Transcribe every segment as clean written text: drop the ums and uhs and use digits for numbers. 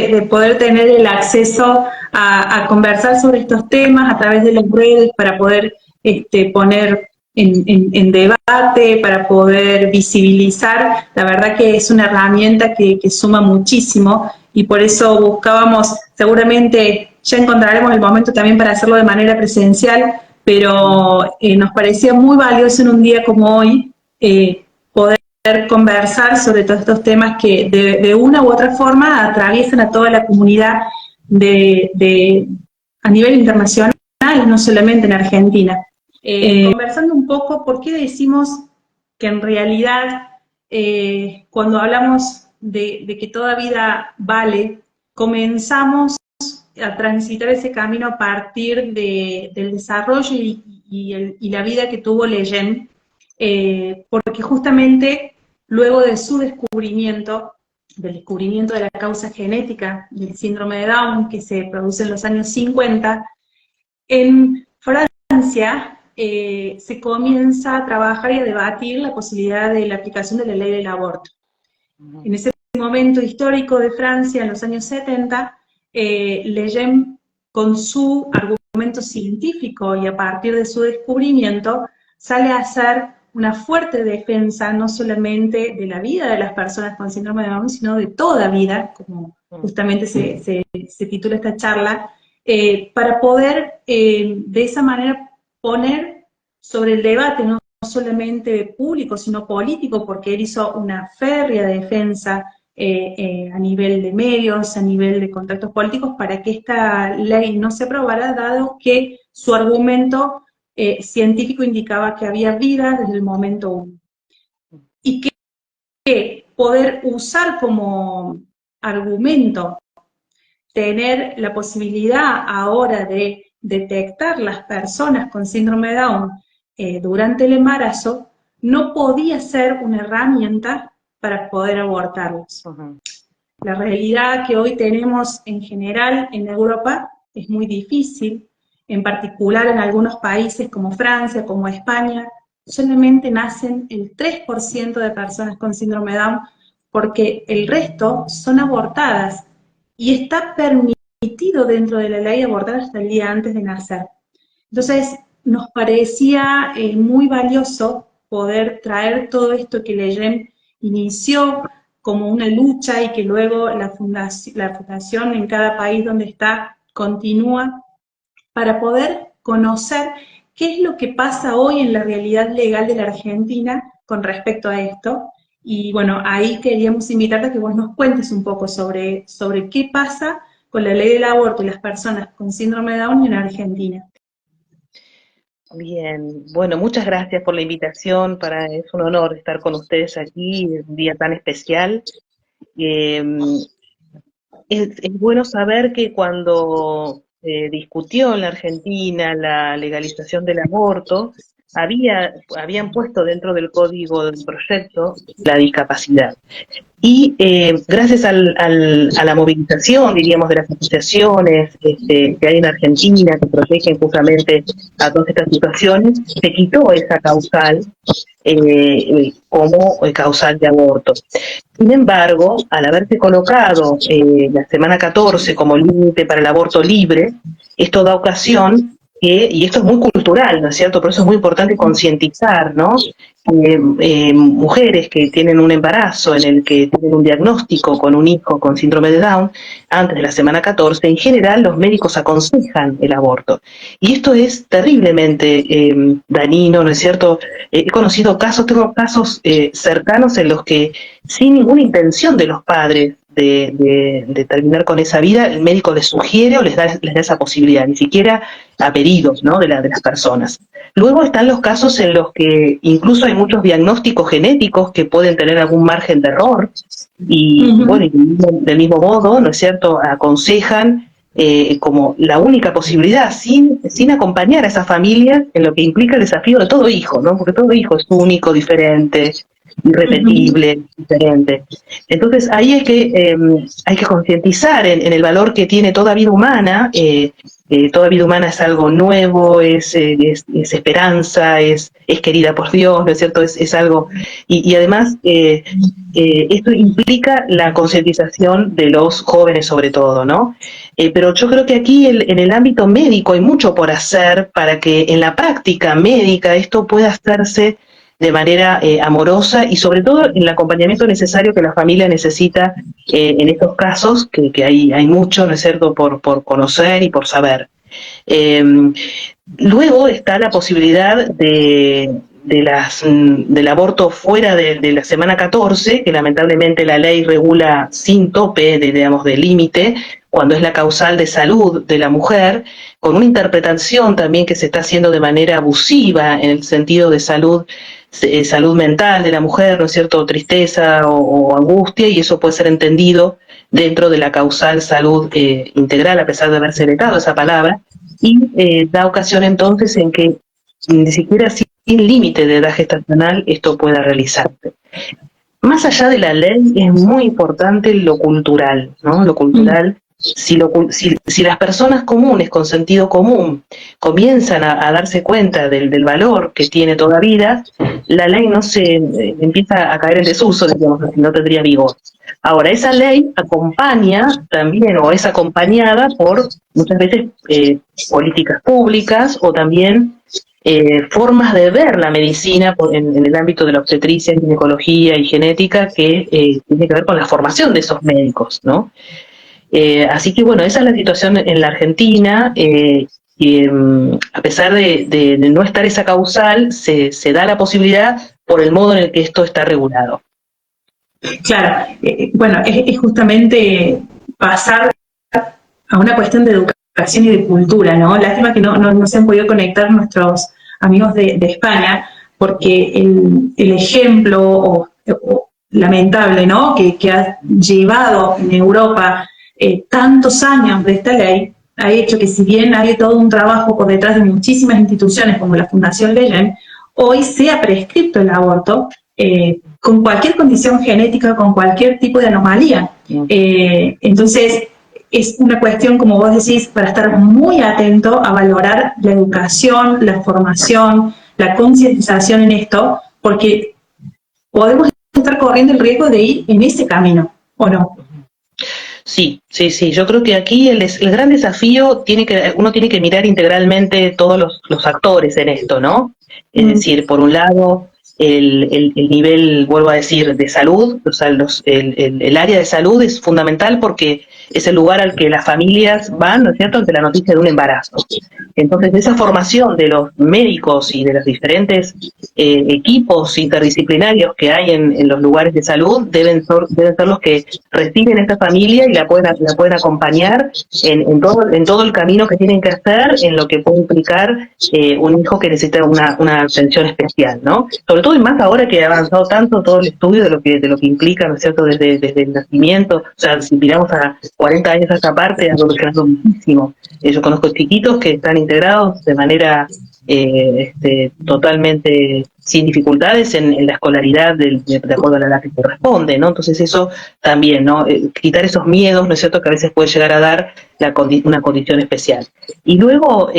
de poder tener el acceso a conversar sobre estos temas a través de las redes para poder poner en debate, para poder visibilizar, la verdad que es una herramienta que suma muchísimo y por eso buscábamos, seguramente ya encontraremos el momento también para hacerlo de manera presencial, pero nos parecía muy valioso en un día como hoy poder conversar sobre todos estos temas que de una u otra forma atraviesan a toda la comunidad a nivel internacional, no solamente en Argentina. Conversando un poco, ¿por qué decimos que en realidad cuando hablamos de que toda vida vale, comenzamos a transitar ese camino a partir del desarrollo y la vida que tuvo Lejeune? Porque justamente luego de su descubrimiento, del descubrimiento de la causa genética del síndrome de Down, que se produce en los años 50, en Francia se comienza a trabajar y a debatir la posibilidad de la aplicación de la ley del aborto. En ese momento histórico de Francia, en los años 70, Lejeune, con su argumento científico y a partir de su descubrimiento, sale a hacer una fuerte defensa no solamente de la vida de las personas con síndrome de Down, sino de toda vida, como justamente se titula esta charla, para poder de esa manera poner sobre el debate, no solamente público, sino político, porque él hizo una férrea defensa a nivel de medios, a nivel de contactos políticos, para que esta ley no se aprobara, dado que su argumento científico indicaba que había vida desde el momento uno. Y que poder usar como argumento tener la posibilidad ahora de detectar las personas con síndrome de Down durante el embarazo, no podía ser una herramienta para poder abortarlos. La realidad que hoy tenemos en general en Europa es muy difícil, en particular en algunos países como Francia, como España, solamente nacen el 3% de personas con síndrome de Down, porque el resto son abortadas, y está permitido dentro de la ley abortar hasta el día antes de nacer. Entonces, nos parecía muy valioso poder traer todo esto que Lejeune inició como una lucha y que luego la fundación en cada país donde está continúa, para poder conocer qué es lo que pasa hoy en la realidad legal de la Argentina con respecto a esto. Y bueno, ahí queríamos invitarte a que vos nos cuentes un poco sobre qué pasa con la ley del aborto y las personas con síndrome de Down en Argentina. Bien, bueno, muchas gracias por la invitación. Es un honor estar con ustedes aquí en un día tan especial. Es bueno saber que cuando se discutió en la Argentina la legalización del aborto, habían puesto dentro del código del proyecto la discapacidad. Y gracias a la movilización, diríamos, de las asociaciones que hay en Argentina que protegen justamente a todas estas situaciones, se quitó esa causal como causal de aborto. Sin embargo, al haberse colocado la semana 14 como límite para el aborto libre, esto da ocasión y esto es muy cultural, ¿no es cierto? Por eso es muy importante concientizar, ¿no? Mujeres que tienen un embarazo en el que tienen un diagnóstico con un hijo con síndrome de Down, antes de la semana 14, en general los médicos aconsejan el aborto. Y esto es terriblemente dañino, ¿no es cierto? Tengo casos cercanos en los que sin ninguna intención de los padres de terminar con esa vida, el médico les sugiere o les da esa posibilidad, ni siquiera a pedidos, ¿no? de las personas. Luego están los casos en los que incluso hay muchos diagnósticos genéticos que pueden tener algún margen de error, y bueno, y del mismo modo, ¿no es cierto?, aconsejan como la única posibilidad, sin acompañar a esa familia en lo que implica el desafío de todo hijo, ¿no? Porque todo hijo es único, diferente, irrepetible, diferente. Entonces ahí hay que concientizar en el valor que tiene toda vida humana. Toda vida humana es algo nuevo, es esperanza, es querida por Dios, ¿no es cierto? Es algo, y además esto implica la concientización de los jóvenes sobre todo, ¿no? Pero yo creo que aquí en el ámbito médico hay mucho por hacer para que en la práctica médica esto pueda hacerse de manera amorosa y sobre todo en el acompañamiento necesario que la familia necesita en estos casos, que hay mucho, ¿no es cierto?, por conocer y por saber. Luego está la posibilidad del aborto fuera de la semana 14, que lamentablemente la ley regula sin tope, digamos, de límite, cuando es la causal de salud de la mujer, con una interpretación también que se está haciendo de manera abusiva en el sentido de salud mental de la mujer, ¿no es cierto?, tristeza o angustia, y eso puede ser entendido dentro de la causal salud integral, a pesar de haberse vetado esa palabra, y da ocasión entonces en que ni siquiera sin límite de edad gestacional esto pueda realizarse. Más allá de la ley es muy importante lo cultural, ¿no? Lo cultural. Si las personas comunes con sentido común comienzan a darse cuenta del valor que tiene toda vida, la ley no se empieza a caer en desuso, digamos, no tendría vigor. Ahora, esa ley acompaña también, o es acompañada por muchas veces políticas públicas o también formas de ver la medicina en el ámbito de la obstetricia, ginecología y genética, que tiene que ver con la formación de esos médicos, ¿no? Así que bueno, esa es la situación en la Argentina, y a pesar de no estar esa causal, se da la posibilidad por el modo en el que esto está regulado. Claro, bueno, es justamente pasar a una cuestión de educación y de cultura, ¿no? Lástima que no se han podido conectar nuestros amigos de España, porque el ejemplo lamentable, ¿no?, que ha llevado en Europa tantos años de esta ley, ha hecho que, si bien hay todo un trabajo por detrás de muchísimas instituciones como la Fundación Leyen, hoy sea prescripto el aborto con cualquier condición genética, con cualquier tipo de anomalía. Entonces, es una cuestión, como vos decís, para estar muy atento a valorar la educación, la formación, la concientización en esto, porque podemos estar corriendo el riesgo de ir en ese camino, ¿o no? Sí, yo creo que aquí el gran desafío uno tiene que mirar integralmente todos los actores en esto, ¿no? Es decir, por un lado, el nivel, vuelvo a decir, de salud, o sea, el área de salud es fundamental porque es el lugar al que las familias van, ¿no es cierto?, ante la noticia de un embarazo. Entonces, esa formación de los médicos y de los diferentes equipos interdisciplinarios que hay en los lugares de salud deben ser los que reciben a esta familia y la pueden acompañar en todo el camino que tienen que hacer, en lo que puede implicar un hijo que necesita una atención especial, ¿no? Sobre todo y más ahora que ha avanzado tanto todo el estudio de lo que implica, ¿no es cierto?, desde el nacimiento. O sea, si miramos a 40 años a esta parte, ha evolucionado muchísimo. Yo conozco chiquitos que están integrados de manera totalmente sin dificultades en la escolaridad de acuerdo a la edad que corresponde, ¿no? Entonces eso también, ¿no? Quitar esos miedos, ¿no es cierto?, que a veces puede llegar a dar una condición especial. Y luego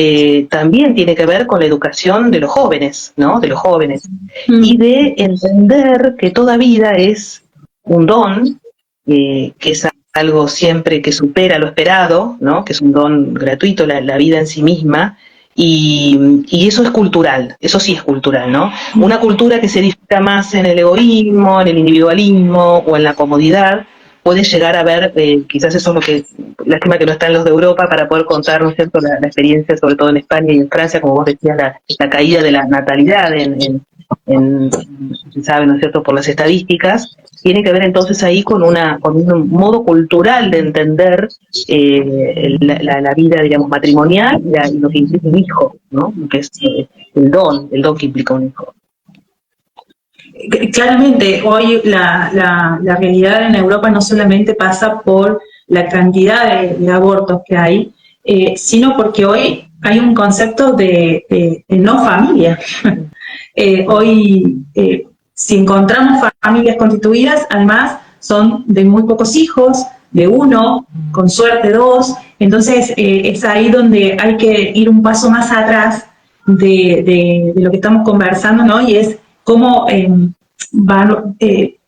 también tiene que ver con la educación de los jóvenes, ¿no? De los jóvenes. Y de entender que toda vida es un don, que es algo siempre que supera lo esperado, ¿no?, que es un don gratuito, la vida en sí misma, y eso es cultural, eso sí es cultural, ¿no? Una cultura que se edifica más en el egoísmo, en el individualismo o en la comodidad, puede llegar a ver, quizás eso es lo que, lástima que no están los de Europa para poder contar, ¿no es cierto?, la experiencia, sobre todo en España y en Francia, como vos decías, la caída de la natalidad se sabe, ¿no es cierto?, por las estadísticas. Tiene que ver entonces ahí con un modo cultural de entender la vida, digamos, matrimonial y lo que implica un hijo, ¿no?, que es el don que implica un hijo. Claramente, hoy la realidad en Europa no solamente pasa por la cantidad de abortos que hay, sino porque hoy hay un concepto de no familia. Hoy si encontramos familias constituidas, además son de muy pocos hijos, de uno, con suerte dos, entonces es ahí donde hay que ir un paso más atrás de lo que estamos conversando, ¿no? Y es cómo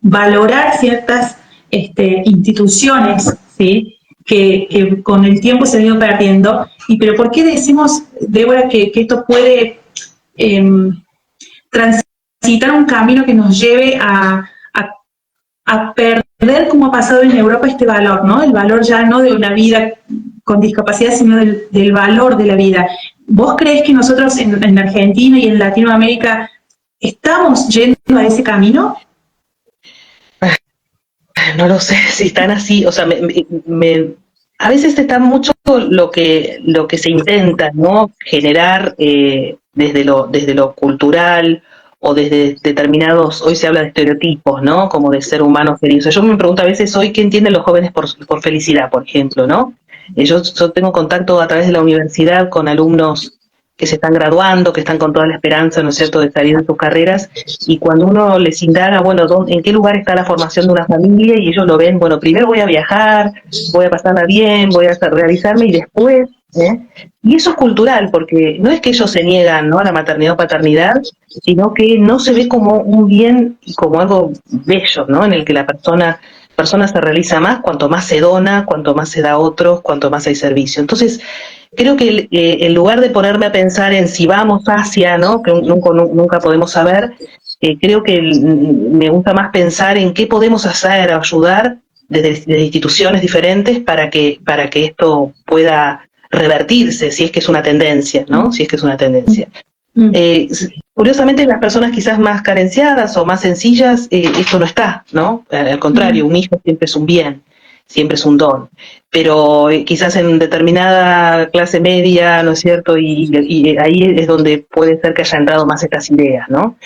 valorar ciertas instituciones, ¿sí? Que con el tiempo se han ido perdiendo. Pero ¿por qué decimos, Débora, que esto puede transitar un camino que nos lleve a perder, como ha pasado en Europa, este valor, ¿no? El valor ya no de una vida con discapacidad, sino del valor de la vida. ¿Vos creés que nosotros en Argentina y en Latinoamérica estamos yendo a ese camino? No lo sé si están así, o sea, a veces está mucho lo que se intenta, ¿no? Generar desde lo cultural o desde determinados, hoy se habla de estereotipos, ¿no? Como de ser humano feliz. O sea, yo me pregunto a veces hoy qué entienden los jóvenes por felicidad, por ejemplo, ¿no? Yo tengo contacto a través de la universidad con alumnos que se están graduando, que están con toda la esperanza, ¿no es cierto?, de salir de sus carreras, y cuando uno les indaga, bueno, ¿en qué lugar está la formación de una familia? Y ellos lo ven, bueno, primero voy a viajar, voy a pasarla bien, voy a realizarme, y después, y eso es cultural, porque no es que ellos se niegan, ¿no?, a la maternidad o paternidad, sino que no se ve como un bien y como algo bello, ¿no?, en el que la persona se realiza más, cuanto más se dona, cuanto más se da a otros, cuanto más hay servicio. Entonces, creo que en lugar de ponerme a pensar en si vamos hacia, ¿no?, que nunca podemos saber, creo que me gusta más pensar en qué podemos hacer o ayudar desde instituciones diferentes para que esto pueda revertirse, si es que es una tendencia, ¿no? Si es que es una tendencia. Curiosamente, en las personas quizás más carenciadas o más sencillas, esto no está, ¿no? Al contrario, un hijo siempre es un bien, siempre es un don. Pero quizás en determinada clase media, ¿no es cierto? Y ahí es donde puede ser que haya entrado más estas ideas, ¿no?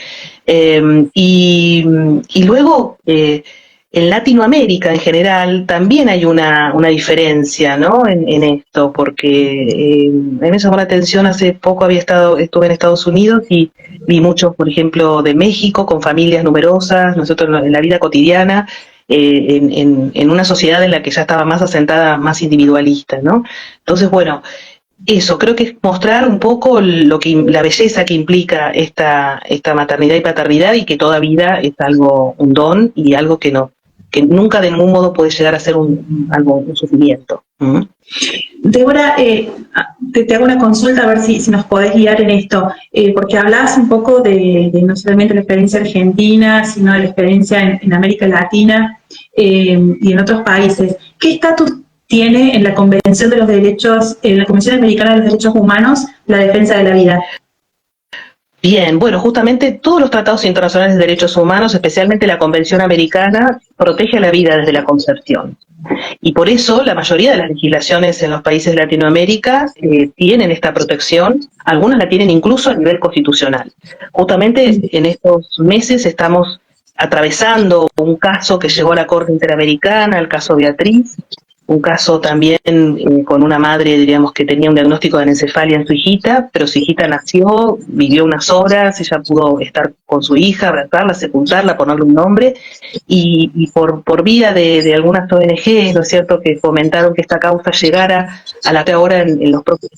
Y luego, en Latinoamérica en general también hay una diferencia, ¿no?, en esto, porque me llamó la atención, hace poco estuve en Estados Unidos y vi muchos, por ejemplo, de México, con familias numerosas, nosotros en la vida cotidiana, en una sociedad en la que ya estaba más asentada, más individualista, ¿no? Entonces, bueno, eso, creo que es mostrar un poco la belleza que implica esta maternidad y paternidad, y que toda vida es un don y algo que nunca de ningún modo puede llegar a ser un sufrimiento. Débora, te hago una consulta a ver si nos podés guiar en esto, porque hablás un poco de no solamente la experiencia argentina, sino de la experiencia en América Latina y en otros países. ¿Qué estatus tiene en la Convención de los Derechos, en la Convención Americana de los Derechos Humanos, la defensa de la vida? Bien, bueno, justamente todos los tratados internacionales de derechos humanos, especialmente la Convención Americana, protege la vida desde la concepción. Y por eso la mayoría de las legislaciones en los países de Latinoamérica tienen esta protección, algunas la tienen incluso a nivel constitucional. Justamente en estos meses estamos atravesando un caso que llegó a la Corte Interamericana, el caso Beatriz, un caso también con una madre, diríamos, que tenía un diagnóstico de anencefalia en su hijita, pero su hijita nació, vivió unas horas, ella pudo estar con su hija, abrazarla, sepultarla, ponerle un nombre, y por vía de algunas ONG, ¿no es cierto?, que fomentaron que esta causa llegara a la que ahora en los próximos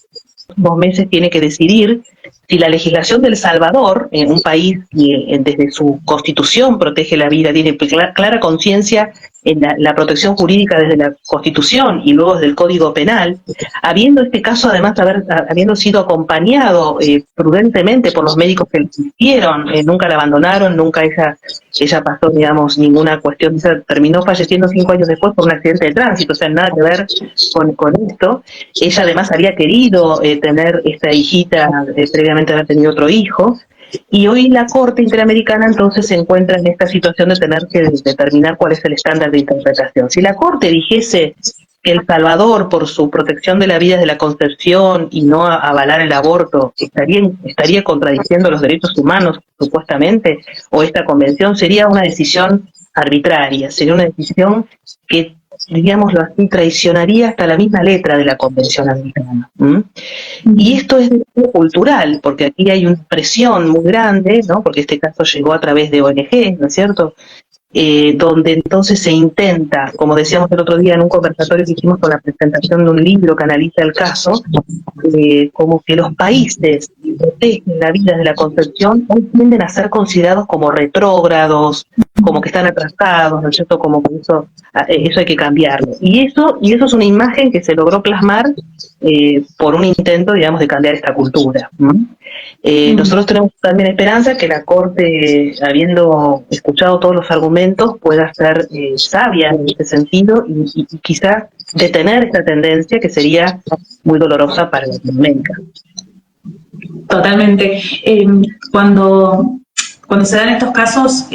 2 meses tiene que decidir si la legislación de El Salvador, un país que desde su constitución protege la vida, tiene clara conciencia en la protección jurídica desde la Constitución y luego desde el Código Penal, habiendo este caso además habiendo sido acompañado prudentemente por los médicos que lo asistieron, nunca la abandonaron, nunca ella pasó, digamos, ninguna cuestión, terminó falleciendo 5 años después por un accidente de tránsito, o sea, nada que ver con esto. Ella además había querido tener esta hijita, previamente haber tenido otro hijo, y hoy la Corte Interamericana entonces se encuentra en esta situación de tener que determinar cuál es el estándar de interpretación. Si la Corte dijese que El Salvador, por su protección de la vida desde la concepción y no avalar el aborto, estaría contradiciendo los derechos humanos, supuestamente, o esta convención, sería una decisión arbitraria, sería una decisión que digámoslo así, traicionaría hasta la misma letra de la Convención Americana. Y esto es de tipo cultural, porque aquí hay una presión muy grande, ¿no? Porque este caso llegó a través de ONG, ¿no es cierto? Donde entonces se intenta, como decíamos el otro día en un conversatorio que hicimos con la presentación de un libro que analiza el caso, como que los países que protegen la vida de la concepción hoy tienden a ser considerados como retrógrados, como que están atrasados, ¿no es cierto? Como que eso hay que cambiarlo. Y eso es una imagen que se logró plasmar por un intento, digamos, de cambiar esta cultura, ¿no? Nosotros tenemos también esperanza que la Corte, habiendo escuchado todos los argumentos, pueda ser sabia en este sentido y quizás detener esta tendencia que sería muy dolorosa para Latinoamérica. Totalmente. Cuando se dan estos casos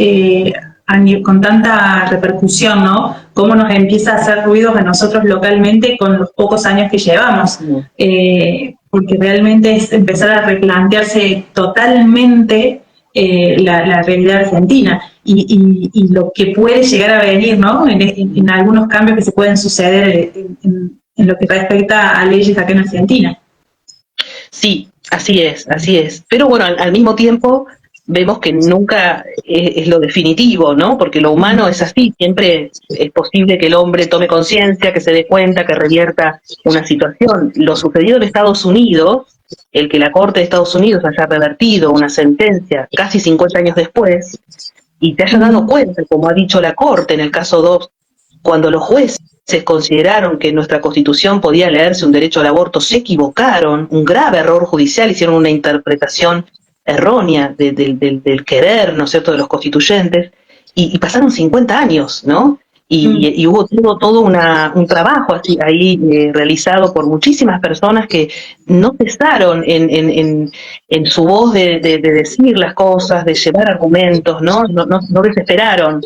con tanta repercusión, ¿no? Cómo nos empieza a hacer ruidos a nosotros localmente con los pocos años que llevamos. Porque realmente es empezar a replantearse totalmente la realidad argentina y lo que puede llegar a venir, ¿no? En algunos cambios que se pueden suceder en lo que respecta a leyes acá en Argentina. Sí, así es. Pero bueno, al mismo tiempo vemos que nunca es lo definitivo, ¿no? Porque lo humano es así, siempre es posible que el hombre tome conciencia, que se dé cuenta, que revierta una situación. Lo sucedido en Estados Unidos, el que la Corte de Estados Unidos haya revertido una sentencia casi 50 años después, y te haya dado cuenta, como ha dicho la Corte en el caso Dobbs, cuando los jueces consideraron que en nuestra Constitución podía leerse un derecho al aborto, se equivocaron, un grave error judicial, hicieron una interpretación errónea del querer, ¿no es cierto?, de los constituyentes, y pasaron 50 años, ¿no? Y hubo todo un trabajo así, ahí realizado por muchísimas personas que no cesaron en su voz de decir las cosas, de llevar argumentos, no desesperaron,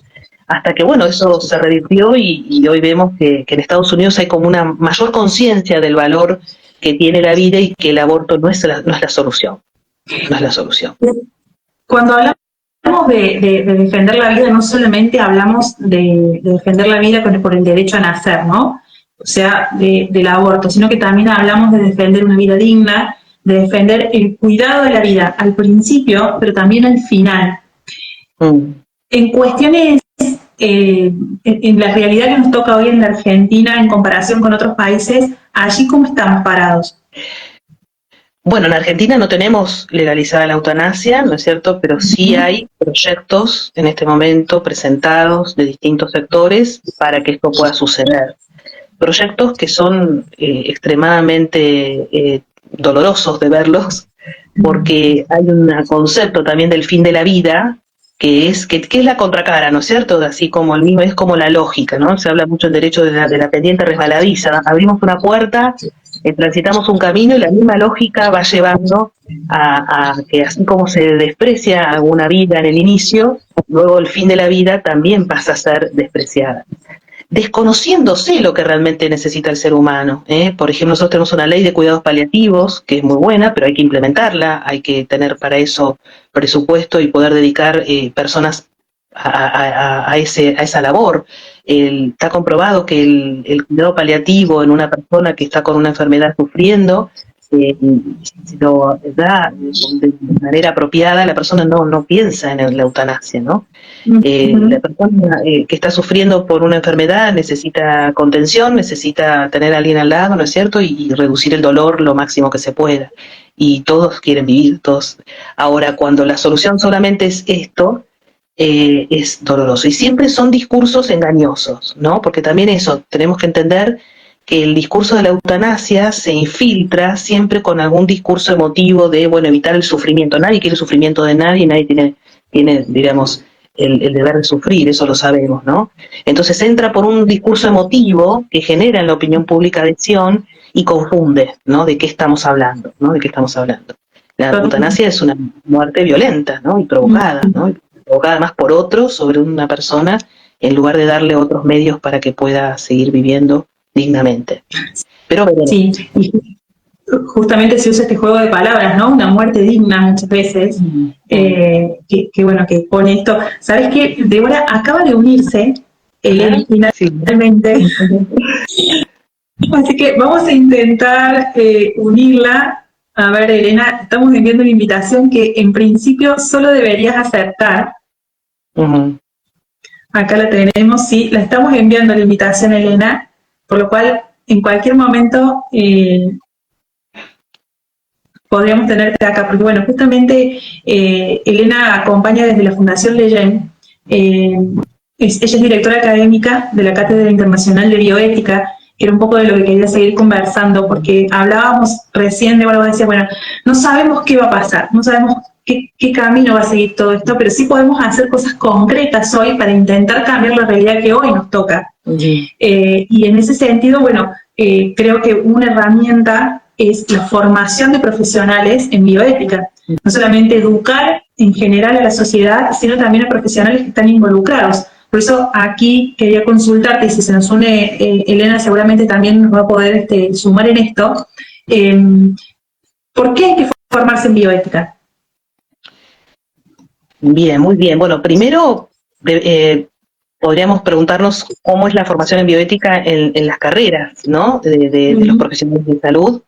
hasta que, bueno, eso se revirtió y hoy vemos que en Estados Unidos hay como una mayor conciencia del valor que tiene la vida y que el aborto no es la solución. No es la solución. Cuando hablamos de defender la vida, no solamente hablamos de defender la vida por el derecho a nacer, ¿no? O sea, del aborto, sino que también hablamos de defender una vida digna, de defender el cuidado de la vida al principio, pero también al final. En cuestiones, en la realidad que nos toca hoy en la Argentina, en comparación con otros países, ¿allí cómo estamos parados? Bueno, en Argentina no tenemos legalizada la eutanasia, ¿no es cierto? Pero sí hay proyectos en este momento presentados de distintos sectores para que esto pueda suceder. Proyectos que son extremadamente dolorosos de verlos, porque hay un concepto también del fin de la vida, que es la contracara, ¿no es cierto? Así como el mismo, es como la lógica, ¿no? Se habla mucho en derecho de la pendiente resbaladiza. Abrimos una puerta, transitamos un camino y la misma lógica va llevando a que así como se desprecia alguna vida en el inicio, luego el fin de la vida también pasa a ser despreciada. Desconociéndose lo que realmente necesita el ser humano. Por ejemplo, nosotros tenemos una ley de cuidados paliativos que es muy buena, pero hay que implementarla, hay que tener para eso presupuesto y poder dedicar personas a esa labor. Está comprobado que el cuidado paliativo en una persona que está con una enfermedad sufriendo, si lo da de manera apropiada, la persona no piensa en la eutanasia, ¿no? La persona que está sufriendo por una enfermedad necesita contención, necesita tener a alguien al lado, ¿no es cierto? Y reducir el dolor lo máximo que se pueda. Y todos quieren vivir, todos. Ahora, cuando la solución solamente es esto, es doloroso. Y siempre son discursos engañosos, ¿no? Porque también eso, tenemos que entender que el discurso de la eutanasia se infiltra siempre con algún discurso emotivo de, bueno, evitar el sufrimiento. Nadie quiere el sufrimiento de nadie, nadie tiene digamos, el deber de sufrir, eso lo sabemos, ¿no? Entonces entra por un discurso emotivo que genera en la opinión pública adhesión y confunde, ¿no? ¿De qué estamos hablando? ¿No? ¿De qué estamos hablando? La eutanasia es una muerte violenta, ¿no? Y provocada, ¿no? Y provocada además por otros sobre una persona, en lugar de darle otros medios para que pueda seguir viviendo dignamente. Pero sí, justamente se usa este juego de palabras, ¿no? Una muerte digna muchas veces, que bueno, que pone esto. ¿Sabes qué? Débora, acaba de unirse Elena, finalmente. Así que vamos a intentar unirla. A ver, Elena, estamos enviando una invitación que en principio solo deberías aceptar. Acá la tenemos, sí, la estamos enviando la invitación, Elena, por lo cual en cualquier momento podríamos tenerte acá, porque bueno, justamente Elena acompaña desde la Fundación Leyen, ella es directora académica de la Cátedra Internacional de Bioética, que era un poco de lo que quería seguir conversando, porque hablábamos recién de algo, decía, bueno, no sabemos qué va a pasar, no sabemos qué camino va a seguir todo esto, pero sí podemos hacer cosas concretas hoy para intentar cambiar la realidad que hoy nos toca. Y en ese sentido, bueno, creo que una herramienta es la formación de profesionales en bioética. No solamente educar en general a la sociedad, sino también a profesionales que están involucrados. Por eso aquí quería consultarte, y si se nos une Elena seguramente también nos va a poder sumar en esto. ¿Por qué hay que formarse en bioética? Bien, muy bien. Bueno, primero podríamos preguntarnos cómo es la formación en bioética en las carreras, ¿no? De los profesionales de salud.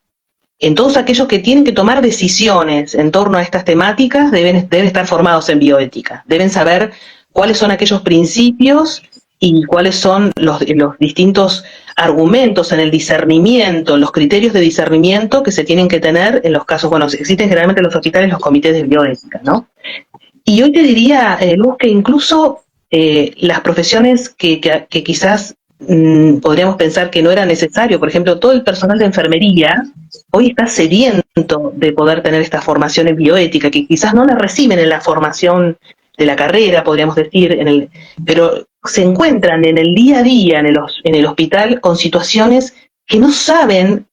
En todos aquellos que tienen que tomar decisiones en torno a estas temáticas deben estar formados en bioética. Deben saber cuáles son aquellos principios y cuáles son los distintos argumentos en el discernimiento, los criterios de discernimiento que se tienen que tener en los casos. Bueno, existen generalmente en los hospitales los comités de bioética, ¿no? Y hoy te diría, Luz, que incluso las profesiones que quizás podríamos pensar que no era necesario, por ejemplo, todo el personal de enfermería hoy está sediento de poder tener esta formación en bioética, que quizás no la reciben en la formación de la carrera, podríamos decir, pero se encuentran en el día a día en el hospital con situaciones que no saben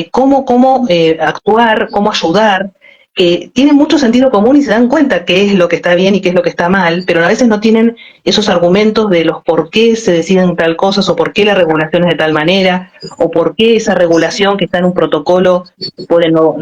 cómo actuar, cómo ayudar, que tienen mucho sentido común y se dan cuenta qué es lo que está bien y qué es lo que está mal, pero a veces no tienen esos argumentos de los por qué se deciden tal cosas, o por qué la regulación es de tal manera, o por qué esa regulación que está en un protocolo puede no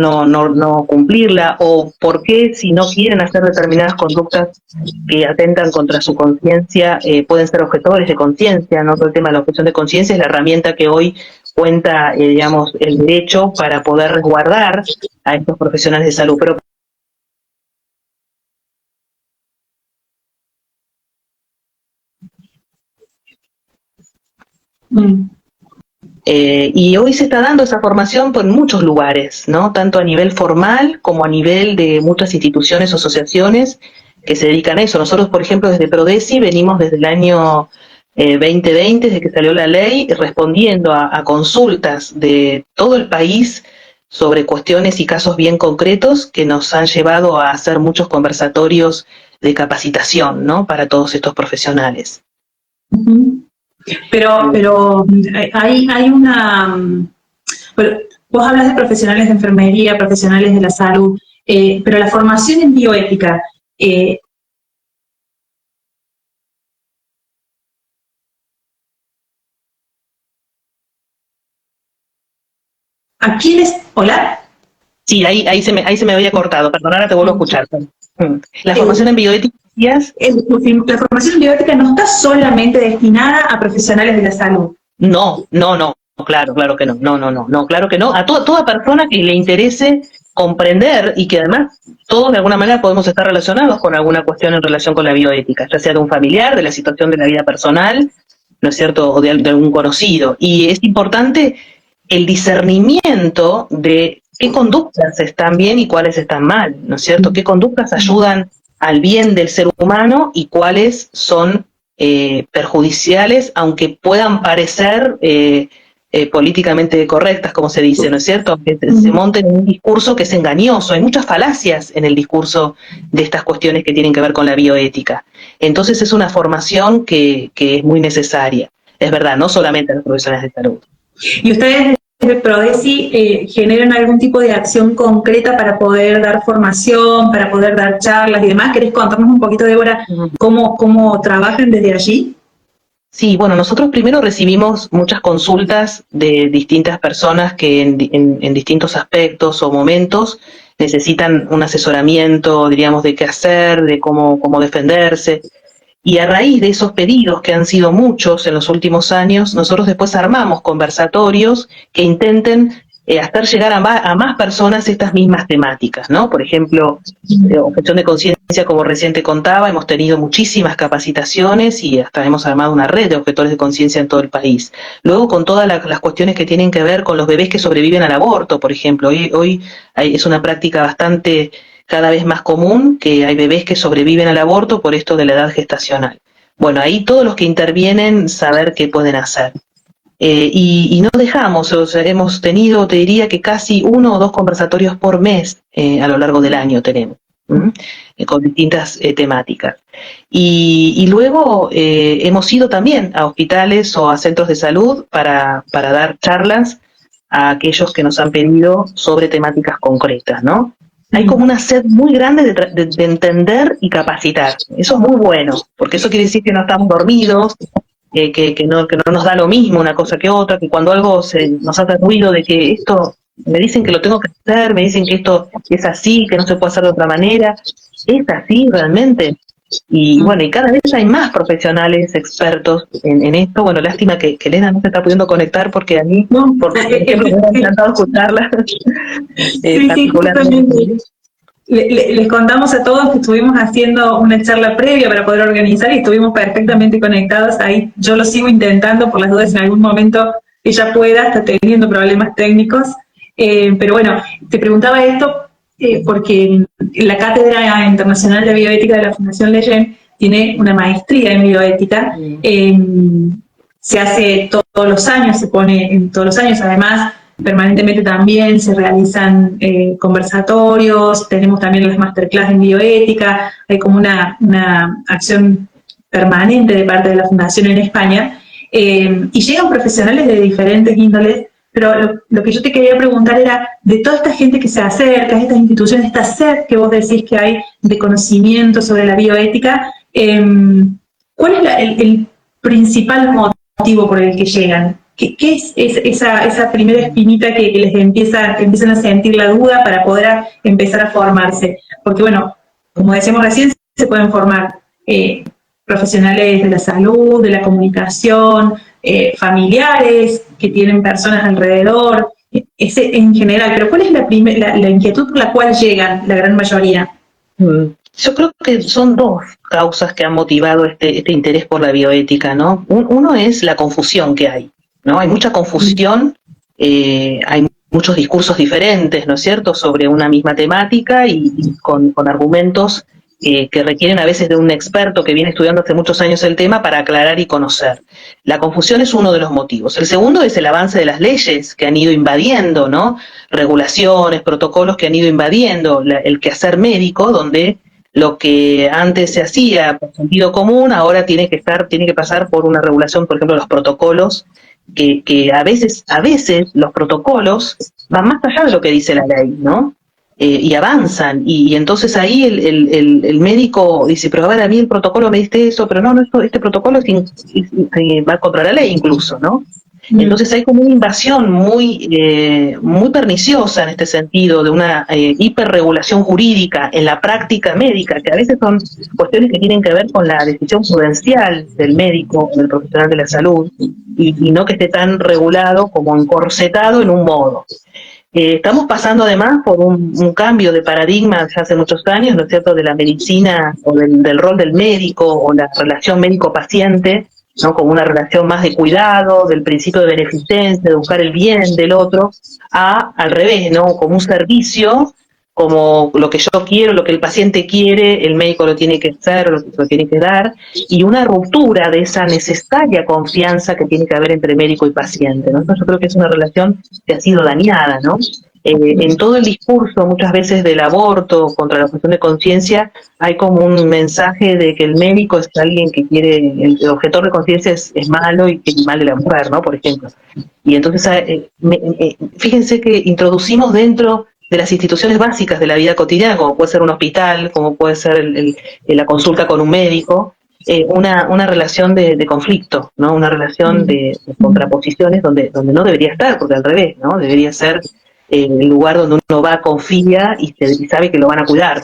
cumplirla, o por qué si no quieren hacer determinadas conductas que atentan contra su conciencia, pueden ser objetores de conciencia, ¿no? Todo el tema de la objeción de conciencia es la herramienta que hoy cuenta, digamos, el derecho para poder resguardar a estos profesionales de salud. Pero y hoy se está dando esa formación por muchos lugares, ¿no? Tanto a nivel formal como a nivel de muchas instituciones o asociaciones que se dedican a eso. Nosotros, por ejemplo, desde Prodesi venimos desde el año 2020, desde que salió la ley, respondiendo a consultas de todo el país sobre cuestiones y casos bien concretos que nos han llevado a hacer muchos conversatorios de capacitación, ¿no? Para todos estos profesionales. Pero hay una... vos hablas de profesionales de enfermería, profesionales de la salud, pero la formación en bioética... ¿A quiénes? ¿Hola? Sí, ahí se me había cortado, perdón, ahora te vuelvo a escuchar. La formación en bioética... La formación en bioética no está solamente destinada a profesionales de la salud. No, claro que no, claro que no. A toda persona que le interese comprender y que además todos de alguna manera podemos estar relacionados con alguna cuestión en relación con la bioética, ya sea de un familiar, de la situación de la vida personal, ¿no es cierto?, o de algún conocido. Y es importante el discernimiento de qué conductas están bien y cuáles están mal, ¿no es cierto? ¿Qué conductas ayudan al bien del ser humano y cuáles son perjudiciales, aunque puedan parecer políticamente correctas, como se dice, ¿no es cierto? Que se monten en un discurso que es engañoso. Hay muchas falacias en el discurso de estas cuestiones que tienen que ver con la bioética. Entonces es una formación que es muy necesaria. Es verdad, no solamente a los profesionales de salud. ¿Y ustedes desde Prodesi generan algún tipo de acción concreta para poder dar formación, para poder dar charlas y demás? ¿Querés contarnos un poquito, Débora, cómo trabajan desde allí? Sí, bueno, nosotros primero recibimos muchas consultas de distintas personas que en distintos aspectos o momentos necesitan un asesoramiento, diríamos, de qué hacer, de cómo defenderse. Y a raíz de esos pedidos, que han sido muchos en los últimos años, nosotros después armamos conversatorios que intenten hacer llegar a más personas estas mismas temáticas, ¿no? Por ejemplo, objeción de conciencia, como recién te contaba, hemos tenido muchísimas capacitaciones y hasta hemos armado una red de objetores de conciencia en todo el país. Luego, con todas las cuestiones que tienen que ver con los bebés que sobreviven al aborto, por ejemplo, hoy es una práctica bastante cada vez más común, que hay bebés que sobreviven al aborto por esto de la edad gestacional. Bueno, ahí todos los que intervienen saber qué pueden hacer. Y no dejamos, o sea, hemos tenido, te diría que casi 1 o 2 conversatorios por mes a lo largo del año tenemos, con distintas temáticas. Y luego hemos ido también a hospitales o a centros de salud para dar charlas a aquellos que nos han pedido sobre temáticas concretas, ¿no? Hay como una sed muy grande de entender y capacitar. Eso es muy bueno, porque eso quiere decir que no estamos dormidos, que no nos da lo mismo una cosa que otra, que cuando algo nos hace ruido de que esto, me dicen que lo tengo que hacer, me dicen que esto es así, que no se puede hacer de otra manera, es así realmente. Y bueno, y cada vez hay más profesionales expertos en esto. Bueno, lástima que Elena no se está pudiendo conectar, porque a mí, por ejemplo, me hubiera encantado escucharla. Sí, justamente. Les contamos a todos que estuvimos haciendo una charla previa para poder organizar y estuvimos perfectamente conectados ahí. Yo lo sigo intentando por las dudas en algún momento ella pueda, está teniendo problemas técnicos. Pero bueno, te preguntaba esto porque la Cátedra Internacional de Bioética de la Fundación Leyen tiene una maestría en bioética. Se hace todos los años, se pone en todos los años, además permanentemente también se realizan conversatorios, tenemos también las masterclass en bioética, hay como una acción permanente de parte de la Fundación en España, y llegan profesionales de diferentes índoles, pero lo que yo te quería preguntar era, de toda esta gente que se acerca a estas instituciones, esta sed que vos decís que hay de conocimiento sobre la bioética, ¿cuál es el principal motivo por el que llegan? ¿Qué es esa primera espinita que les empiezan a sentir la duda para poder empezar a formarse? Porque bueno, como decíamos recién, se pueden formar profesionales de la salud, de la comunicación, familiares que tienen personas alrededor, ese en general. Pero ¿cuál es la inquietud por la cual llegan la gran mayoría? Yo creo que son 2 causas que han motivado este interés por la bioética, ¿no? Uno es la confusión que hay, ¿no? Hay mucha confusión, hay muchos discursos diferentes, ¿no es cierto?, sobre una misma temática y con argumentos que requieren a veces de un experto que viene estudiando hace muchos años el tema para aclarar y conocer. La confusión es uno de los motivos. El segundo es el avance de las leyes que han ido invadiendo, ¿no? Regulaciones, protocolos que han ido invadiendo el quehacer médico, donde lo que antes se hacía por sentido común ahora tiene que pasar por una regulación, por ejemplo, los protocolos, que a veces los protocolos van más allá de lo que dice la ley, ¿no? Y avanzan, y entonces ahí el médico dice, pero a ver, a mí el protocolo me diste eso, pero no, este protocolo va contra la ley incluso, ¿no? Entonces hay como una invasión muy perniciosa en este sentido, de una hiperregulación jurídica en la práctica médica, que a veces son cuestiones que tienen que ver con la decisión prudencial del médico, del profesional de la salud, y no que esté tan regulado como encorsetado en un modo. Estamos pasando además por un cambio de paradigma ya hace muchos años, ¿no es cierto?, de la medicina o del rol del médico o la relación médico-paciente, ¿no?, como una relación más de cuidado, del principio de beneficencia, de buscar el bien del otro, al revés, ¿no?, como un servicio, como lo que yo quiero, lo que el paciente quiere, el médico lo tiene que hacer, lo tiene que dar, y una ruptura de esa necesaria confianza que tiene que haber entre médico y paciente, ¿no? Yo creo que es una relación que ha sido dañada, ¿no? En todo el discurso, muchas veces, del aborto contra la objeción de conciencia, hay como un mensaje de que el médico es alguien que quiere, el objetor de conciencia es malo y que es mal de la mujer, ¿no?, por ejemplo. Y entonces, fíjense que introducimos dentro de las instituciones básicas de la vida cotidiana, como puede ser un hospital, como puede ser la consulta con un médico, una relación de conflicto, ¿no?, una relación de contraposiciones donde no debería estar, porque al revés, ¿no?, debería ser el lugar donde uno va, confía y sabe que lo van a cuidar.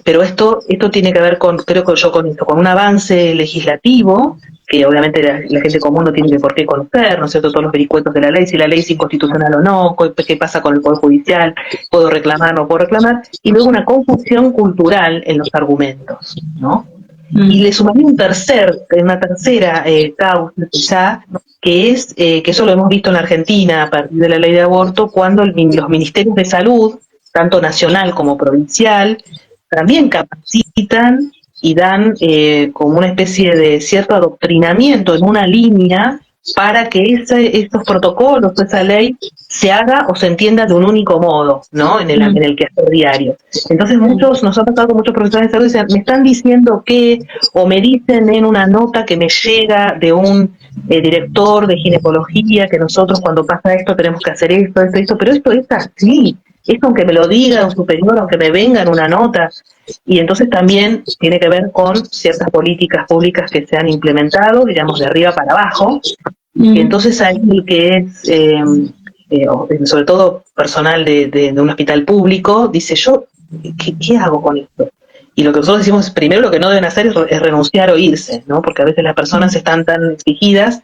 Pero esto tiene que ver con, creo que yo con esto, con un avance legislativo, que obviamente la gente común no tiene por qué conocer, ¿no es cierto?, todos los vericuetos de la ley, si la ley es inconstitucional o no, qué pasa con el Poder Judicial, puedo reclamar, no puedo reclamar, y luego una confusión cultural en los argumentos, ¿no? Y le sumaría una tercera causa quizá, que es, que eso lo hemos visto en la Argentina a partir de la ley de aborto, cuando los ministerios de salud, tanto nacional como provincial, también capacitan y dan como una especie de cierto adoctrinamiento en una línea para que estos protocolos, esa ley, se haga o se entienda de un único modo, ¿no? En el quehacer diario. Entonces nos ha pasado con muchos profesionales de salud, dicen, me están diciendo que, o me dicen en una nota que me llega de un director de ginecología, que nosotros cuando pasa esto tenemos que hacer esto, pero esto es así. Esto aunque me lo diga un superior, aunque me venga en una nota. Y entonces también tiene que ver con ciertas políticas públicas que se han implementado, digamos, de arriba para abajo. Y entonces ahí el que es, sobre todo personal de un hospital público, dice, yo, ¿qué hago con esto? Y lo que nosotros decimos, primero lo que no deben hacer es renunciar o irse, ¿no? Porque a veces las personas están tan exigidas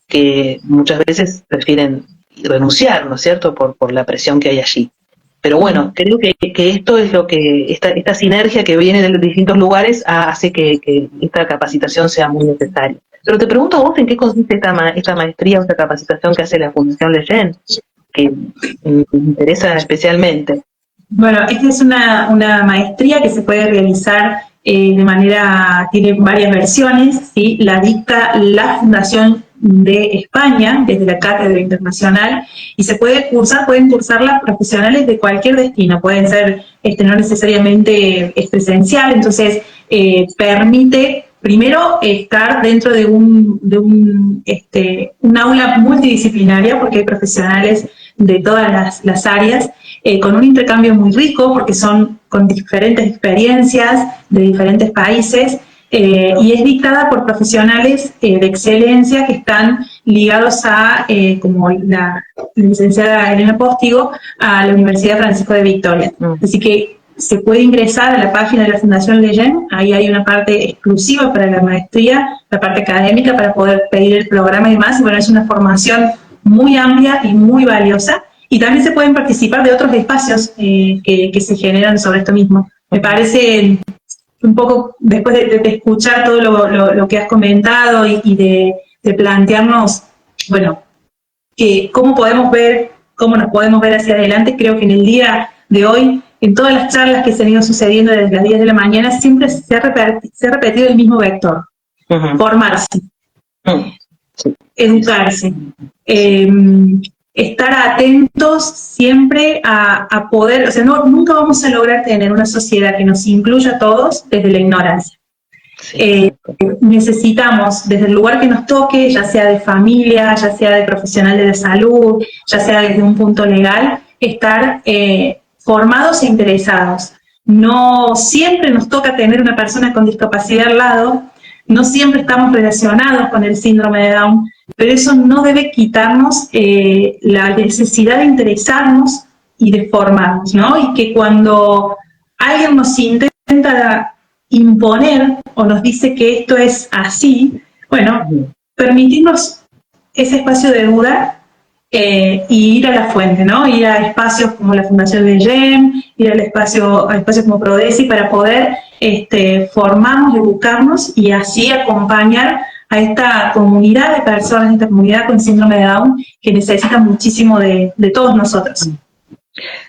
que muchas veces prefieren renunciar, ¿no es cierto?, por la presión que hay allí. Pero bueno, creo que esto es lo que, esta sinergia que viene de los distintos lugares hace que esta capacitación sea muy necesaria. Pero te pregunto a vos, ¿en qué consiste esta maestría o esta capacitación que hace la Fundación Leyen? Que me interesa especialmente. Bueno, esta es una maestría que se puede realizar de manera, tiene varias versiones, ¿sí? La dicta la Fundación de España, desde la Cátedra Internacional, y pueden cursarla profesionales de cualquier destino, pueden ser, no necesariamente presencial, entonces permite primero estar dentro de un aula multidisciplinaria, porque hay profesionales de todas las áreas, con un intercambio muy rico, porque son con diferentes experiencias de diferentes países, y es dictada por profesionales de excelencia que están ligados a, como la licenciada Elena Postigo, a la Universidad Francisco de Victoria. Así que se puede ingresar a la página de la Fundación Leyen, ahí hay una parte exclusiva para la maestría, la parte académica para poder pedir el programa y demás, y bueno, es una formación muy amplia y muy valiosa, y también se pueden participar de otros espacios que se generan sobre esto mismo. Me parece un poco, después de escuchar todo lo que has comentado y de plantearnos, bueno, cómo nos podemos ver hacia adelante, creo que en el día de hoy, en todas las charlas que se han ido sucediendo desde las 10 de la mañana, siempre se ha repetido el mismo vector: formarse, educarse, estar atentos siempre a poder, o sea, nunca vamos a lograr tener una sociedad que nos incluya a todos desde la ignorancia. Necesitamos, desde el lugar que nos toque, ya sea de familia, ya sea de profesional de la salud, ya sea desde un punto legal, estar formados e interesados. No siempre nos toca tener una persona con discapacidad al lado, no siempre estamos relacionados con el síndrome de Down, pero eso no debe quitarnos la necesidad de interesarnos y de formarnos, ¿no? Y que cuando alguien nos intenta imponer o nos dice que esto es así, bueno, permitirnos ese espacio de duda y ir a la fuente, ¿no? Ir a espacios como la Fundación Leyen, ir a espacios como Prodesi para poder formarnos, educarnos y así acompañar a esta comunidad de personas, esta comunidad con síndrome de Down, que necesita muchísimo de todos nosotros.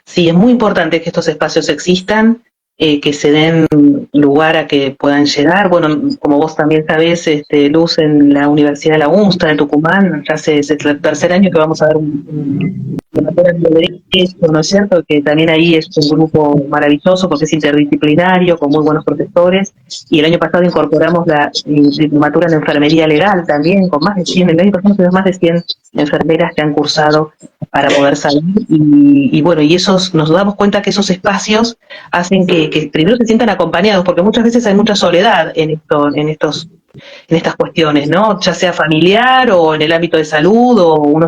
Sí, es muy importante que estos espacios existan, que se den lugar a que puedan llegar. Bueno, como vos también sabés, Luz, en la Universidad de la UNSTA, de Tucumán, ya es el tercer año que vamos a dar un de derecho, ¿no es cierto? Que también ahí es un grupo maravilloso porque es interdisciplinario, con muy buenos profesores, y el año pasado incorporamos la diplomatura en enfermería legal también, con más de 100, el año pasado tenemos más de 100 enfermeras que han cursado para poder salir, y bueno, y nos damos cuenta que esos espacios hacen que primero se sientan acompañados, porque muchas veces hay mucha soledad en estas cuestiones, ¿no? Ya sea familiar o en el ámbito de salud, o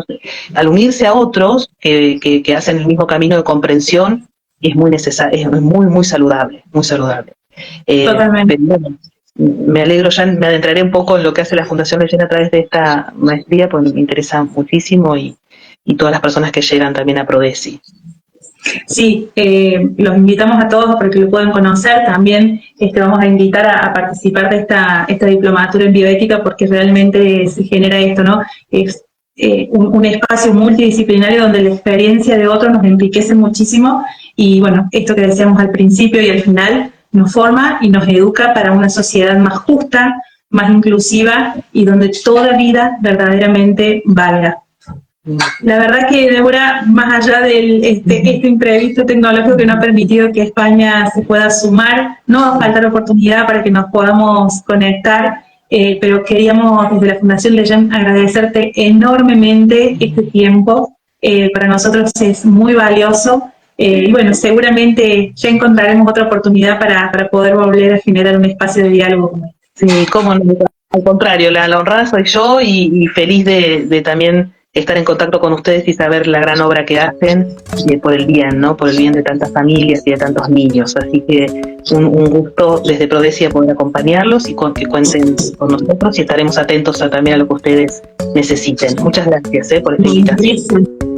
al unirse a otros que hacen el mismo camino de comprensión, es muy necesario, es muy, muy saludable, muy saludable. Totalmente. Pero bueno, me alegro, ya me adentraré un poco en lo que hace la Fundación Leyena a través de esta maestría, pues me interesa muchísimo y todas las personas que llegan también a Prodesi. Sí, los invitamos a todos para que lo puedan conocer. También vamos a invitar a participar de esta diplomatura en bioética, porque realmente se genera esto, ¿no? Es un espacio multidisciplinario donde la experiencia de otros nos enriquece muchísimo y, bueno, esto que decíamos al principio y al final nos forma y nos educa para una sociedad más justa, más inclusiva y donde toda vida verdaderamente valga. La verdad que, Débora, más allá de este imprevisto tecnológico que no ha permitido que España se pueda sumar, no va a faltar oportunidad para que nos podamos conectar, pero queríamos desde la Fundación Leyen agradecerte enormemente este tiempo. Para nosotros es muy valioso y bueno, seguramente ya encontraremos otra oportunidad para poder volver a generar un espacio de diálogo como este. Sí, cómo no, al contrario, la honrada soy yo y feliz de también estar en contacto con ustedes y saber la gran obra que hacen por el bien, ¿no? Por el bien de tantas familias y de tantos niños. Así que un gusto desde Prodesi poder acompañarlos y que cuenten con nosotros y estaremos atentos también a lo que ustedes necesiten. Muchas gracias por esta invitación.